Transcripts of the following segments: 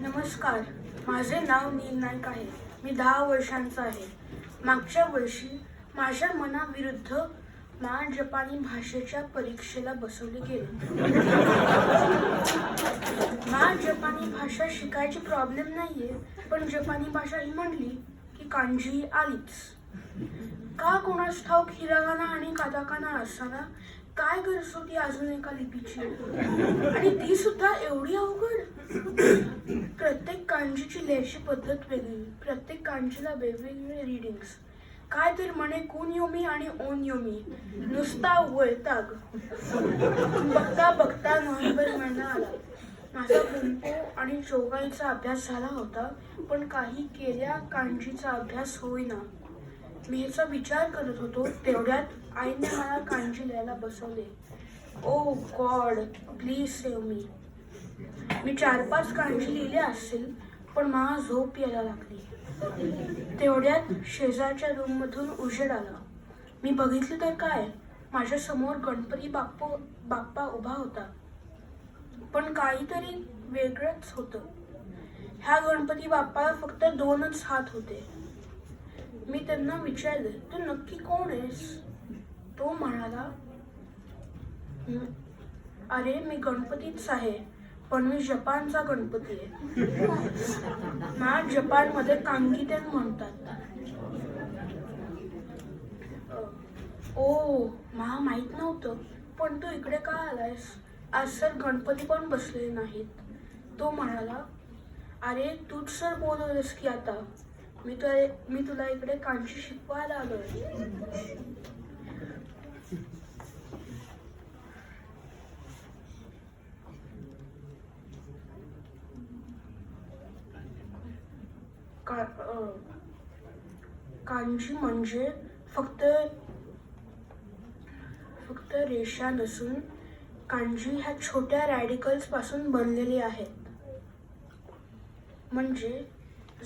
नमस्कार, माझे नाव नील नाईक आहे. मी 10 वर्षांचा आहे. मागच्या वर्षी माझ्या मनाविरुद्ध जपानी भाषेच्या परीक्षेला बसवले गेले. जपानी भाषा शिकायची प्रॉब्लेम नाहीये, पण जपानी भाषा ही म्हणली की कांजी आलीच. का कोणास ठाऊक हिरागाना आणि काताकाना असताना काय गरज होती अजून एका लिपीची, आणि ती सुद्धा एवढी अवघड. प्रत्येक कांजीची लिहायची पद्धत वेगळी, प्रत्येक कांजीला वेगवेगळे रीडिंग्स. काय तर म्हणे कुनयोमी आणि ओनयोमी, नुसता वैताग. बघता बघता नोव्हेंबर महिना आला. माझा बुंपो आणि चौगाईचा अभ्यास झाला होता, पण काही केल्या कांजीचा अभ्यास होईना. मी ह्याचा विचार करत होतो, तेवढ्यात आईने मला कांजी लिहायला बसवले. ओ गॉड, प्लीज सेव्ह मी. मी 4-5 कांजी लिहिल्या असतील, पण मला झोप यायला लागली. तेवढ्यात शेजारच्या रूममधून उजेड आला. मी बघितले तर काय, माझ्या समोर गणपती बाप्पा उभा होता. पण काहीतरी वेगळंच होतं. ह्या गणपती बाप्पाला फक्त 2च हात होते. मी त्यांना विचारले, तू नक्की कोण आहेस? तो म्हणाला, अरे मी गणपतीच आहे, पण मी जपानचा गणपती आहे. जपानमध्ये कांगीतेन म्हणतात. ओ, मला माहित नव्हतं. पण तू इकडे का आलायस? आज सर गणपती पण बसलेले नाहीत. तो म्हणाला, अरे तूच सर बोलवलेस की आता. मी तुला इकडे कांजी शिकवायला आलोय. कांजी म्हणजे फक्त रेषा नसून कांजी ह्या छोट्या रॅडिकल्स पासून बनलेली आहेत. म्हणजे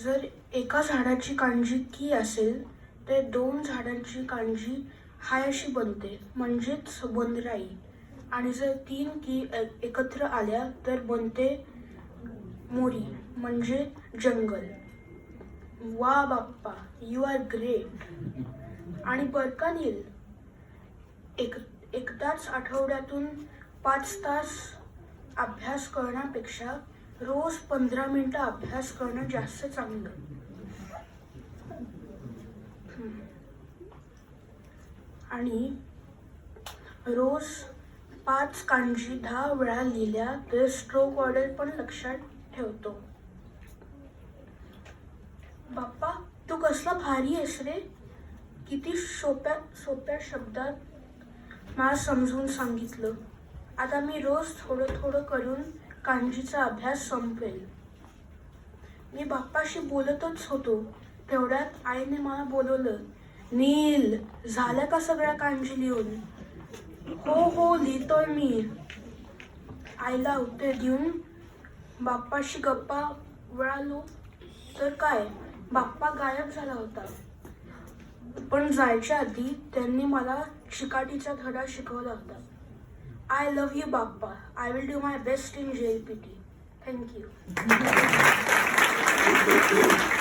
जर एका झाडाची कांजी की असेल तर 2 झाडांची कांजी हाय अशी बनते, म्हणजेच वनराई. आणि जर 3 की एकत्र आल्या तर बनते मोरी, म्हणजे जंगल. वा बाप्पा, यू आर ग्रेट. आणि बरं का नील, एकदाच आठवड्यातून 5 तास अभ्यास करण्यापेक्षा रोज 15 मिनिटं अभ्यास करणं जास्त चांगलं. आणि रोज 5 कांजी 10 वेळा लिहिल्या तर स्ट्रोक ऑर्डर पण लक्षात ठेवतो. बाप्पा, तू कसला भारी आहेस रे. किती सोप्या शब्दात मला समजून सांगितलं. आता मी रोज थोडं करून कांजीचा अभ्यास संपवेल. मी बाप्पाशी बोलतच होतो, तेवढ्यात आईने मला बोलवलं. नील, झालं का सगळ्या कांजी लिहून? हो लिहितोय मी. आईला उत्तर देऊन बाप्पाशी गप्पा वळालो तर काय, बाप्पा गायब झाला होता. पण जायच्या आधी त्यांनी मला चिकाटीचा धडा शिकवला होता. I love you, Bappa. I will do my best in JLPT. Thank you.